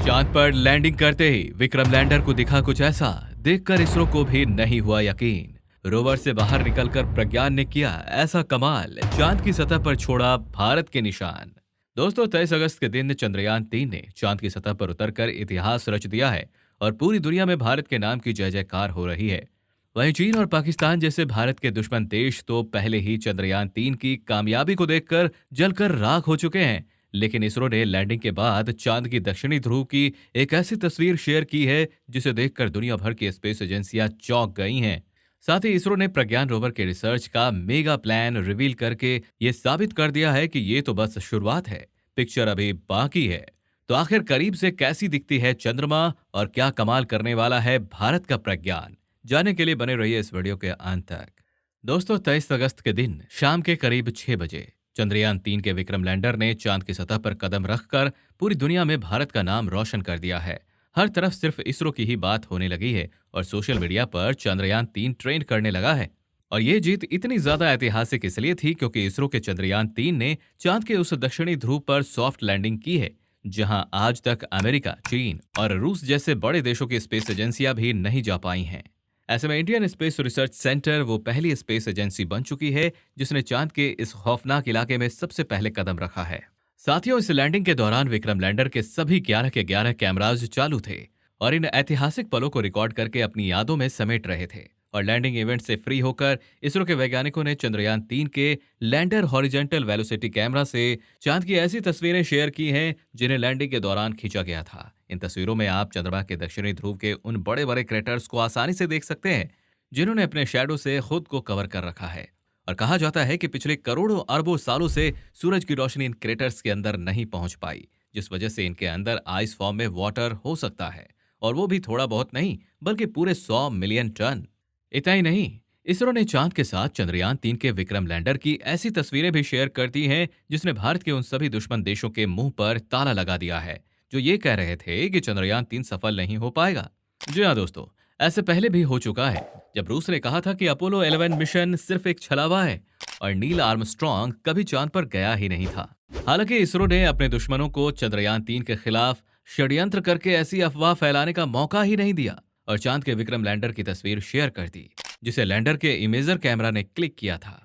चांद पर लैंडिंग करते ही विक्रम लैंडर को दिखा कुछ ऐसा, देखकर इसरो को भी नहीं हुआ यकीन। रोवर से बाहर निकलकर प्रज्ञान ने किया ऐसा कमाल, चांद की सतह पर छोड़ा भारत के निशान। दोस्तों, 23 अगस्त के दिन चंद्रयान 3 ने चांद की सतह पर उतरकर इतिहास रच दिया है और पूरी दुनिया में भारत के नाम की जय जयकार हो रही है। वहीं चीन और पाकिस्तान जैसे भारत के दुश्मन देश तो पहले ही चंद्रयान 3 की कामयाबी को देखकर जलकर राख हो चुके हैं। लेकिन इसरो ने लैंडिंग के बाद चांद की दक्षिणी ध्रुव की एक ऐसी तस्वीर शेयर की है जिसे देखकर दुनिया भर की स्पेस एजेंसियां चौंक गई हैं। साथ ही इसरो ने प्रज्ञान रोवर के रिसर्च का मेगा प्लान रिवील करके ये साबित कर दिया है कि ये तो बस शुरुआत है, पिक्चर अभी बाकी है। तो आखिर करीब से कैसी दिखती है चंद्रमा और क्या कमाल करने वाला है भारत का प्रज्ञान, जानने के लिए बने रहिए इस वीडियो के अंत तक। दोस्तों, 23 अगस्त के दिन शाम के करीब 6 बजे चंद्रयान 3 के विक्रम लैंडर ने चांद की सतह पर कदम रखकर पूरी दुनिया में भारत का नाम रोशन कर दिया है। हर तरफ सिर्फ इसरो की ही बात होने लगी है और सोशल मीडिया पर चंद्रयान 3 ट्रेंड करने लगा है। और ये जीत इतनी ज्यादा ऐतिहासिक इसलिए थी क्योंकि इसरो के चंद्रयान 3 ने चांद के उस दक्षिणी ध्रुव पर सॉफ्ट लैंडिंग की है जहां आज तक अमेरिका, चीन और रूस जैसे बड़े देशों की स्पेस एजेंसियां भी नहीं जा पाई हैं। ऐसे में इंडियन स्पेस रिसर्च सेंटर वो पहली स्पेस एजेंसी बन चुकी है जिसने चांद के इस खौफनाक इलाके में सबसे पहले कदम रखा है। साथियों, इस लैंडिंग के दौरान विक्रम लैंडर के सभी 11 के 11 कैमराज चालू थे और इन ऐतिहासिक पलों को रिकॉर्ड करके अपनी यादों में समेट रहे थे। और लैंडिंग इवेंट से फ्री होकर इसरो के वैज्ञानिकों ने चंद्रयान 3 के लैंडर हॉरिजेंटल वेलोसिटी कैमरा से चांद की ऐसी तस्वीरें शेयर की हैं जिन्हें लैंडिंग के दौरान खींचा गया था। इन तस्वीरों में आप चंद्रमा के दक्षिणी ध्रुव के उन बड़े बड़े क्रेटर्स को आसानी से देख सकते हैं जिन्होंने अपने शैडो से खुद को कवर कर रखा है। और कहा जाता है कि पिछले करोड़ों अरबों सालों से सूरज की रोशनी इन क्रेटर्स के अंदर नहीं पहुंच पाई, जिस वजह से इनके अंदर आइस फॉर्म में वाटर हो सकता है, और वो भी थोड़ा बहुत नहीं बल्कि पूरे 100 मिलियन टन। इतना ही नहीं, इसरो ने चांद के साथ चंद्रयान 3 के विक्रम लैंडर की ऐसी तस्वीरें भी शेयर कर दी हैं जिसने भारत के उन सभी दुश्मन देशों के मुंह पर ताला लगा दिया है जो ये कह रहे थे कि चंद्रयान 3 सफल नहीं हो पाएगा। जी हाँ दोस्तों, ऐसे पहले भी हो चुका है जब रूस ने कहा था कि अपोलो 11 मिशन सिर्फ एक छलावा है और नील आर्मस्ट्रॉन्ग कभी चांद पर गया ही नहीं था। हालांकि इसरो ने अपने दुश्मनों को चंद्रयान 3 के खिलाफ षड्यंत्र करके ऐसी अफवाह फैलाने का मौका ही नहीं दिया और चांद के विक्रम लैंडर की तस्वीर शेयर कर दी जिसे लैंडर के इमेजर कैमरा ने क्लिक किया था।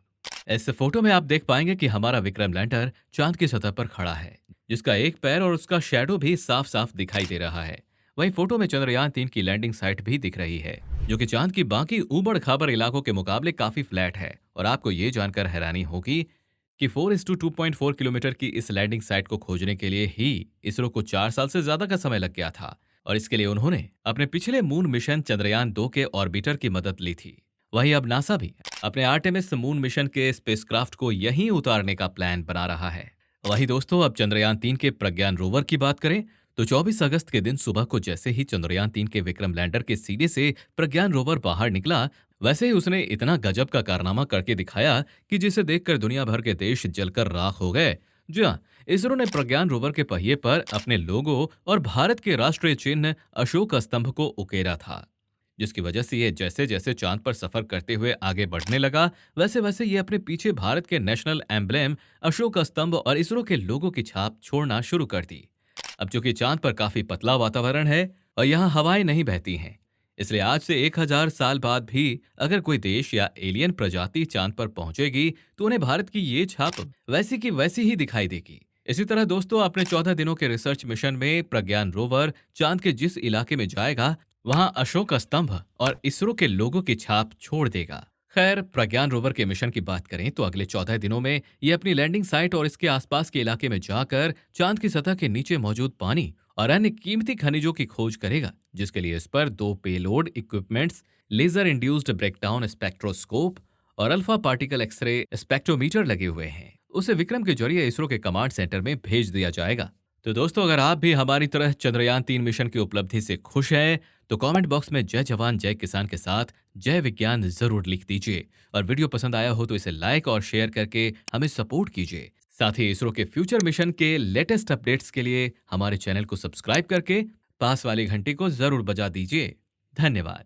इस फोटो में आप देख पाएंगे कि हमारा विक्रम लैंडर चांद की सतह पर खड़ा है जिसका एक पैर और उसका शैडो भी साफ साफ दिखाई दे रहा है। वहीं फोटो में चंद्रयान 3 की लैंडिंग साइट भी दिख रही है जो कि चांद की बाकी ऊबड़ खाबड़ इलाकों के मुकाबले काफी फ्लैट है। और आपको ये जानकर हैरानी होगी कि 4:2.4 किलोमीटर की इस लैंडिंग साइट को खोजने के लिए ही इसरो को 4 साल से ज्यादा का समय लग गया था और इसके लिए उन्होंने अपने पिछले मून मिशन चंद्रयान 2 के ऑर्बिटर की मदद ली थी। वहीं अब नासा भी अपने आर्टेमिस मून मिशन के स्पेसक्राफ्ट को यहीं उतारने का प्लान बना रहा है। वहीं दोस्तों, अब चंद्रयान 3 के प्रज्ञान रोवर की बात करें तो 24 अगस्त के दिन सुबह को जैसे ही चंद्रयान 3 के विक्रम लैंडर के सीने से प्रज्ञान रोवर बाहर निकला, वैसे ही उसने इतना गजब का कारनामा करके दिखाया कि जिसे देखकर दुनिया भर के देश जलकर राख हो गए। जी हाँ, इसरो ने प्रज्ञान रोवर के पहिए पर अपने लोगो और भारत के राष्ट्रीय चिन्ह अशोक स्तंभ को उकेरा था, जिसकी वजह से ये जैसे जैसे चांद पर सफर करते हुए आगे बढ़ने लगा वैसे वैसे ये अपने पीछे भारत के नेशनल एम्ब्लेम अशोक स्तंभ और इसरो के लोगो की छाप छोड़ना शुरू कर दी। अब चूंकि चांद पर काफी पतला वातावरण है और यहाँ हवाएं नहीं बहती हैं, इसलिए आज से 1000 साल बाद भी अगर कोई देश या एलियन प्रजाति चांद पर पहुंचेगी तो उन्हें भारत की ये छाप वैसी की वैसी ही दिखाई देगी। इसी तरह दोस्तों, अपने 14 दिनों के रिसर्च मिशन में प्रज्ञान रोवर चांद के जिस इलाके में जाएगा वहां अशोक स्तंभ और इसरो के लोगों की छाप छोड़ देगा। खैर, प्रज्ञान रोवर के मिशन की बात करें तो अगले 14 दिनों में ये अपनी लैंडिंग साइट और इसके आसपास के इलाके में जाकर चांद की सतह के नीचे मौजूद पानी और अन्य कीमती खनिजों की खोज करेगा, जिसके लिए इस पर 2 payload equipments, laser induced breakdown spectroscope और अल्फा पार्टिकल एक्सरे स्पेक्ट्रोमीटर लगे हुए हैं। उसे विक्रम के जरिए इसरो के कमांड सेंटर में भेज दिया जाएगा। तो दोस्तों, अगर आप भी हमारी तरह चंद्रयान 3 मिशन की उपलब्धि से खुश हैं तो कमेंट बॉक्स में जय जवान जय किसान के साथ जय विज्ञान जरूर लिख दीजिए और वीडियो पसंद आया हो तो इसे लाइक और शेयर करके हमें सपोर्ट कीजिए। साथ ही इसरो के फ्यूचर मिशन के लेटेस्ट अपडेट्स के लिए हमारे चैनल को सब्सक्राइब करके पास वाली घंटी को जरूर बजा दीजिए। धन्यवाद।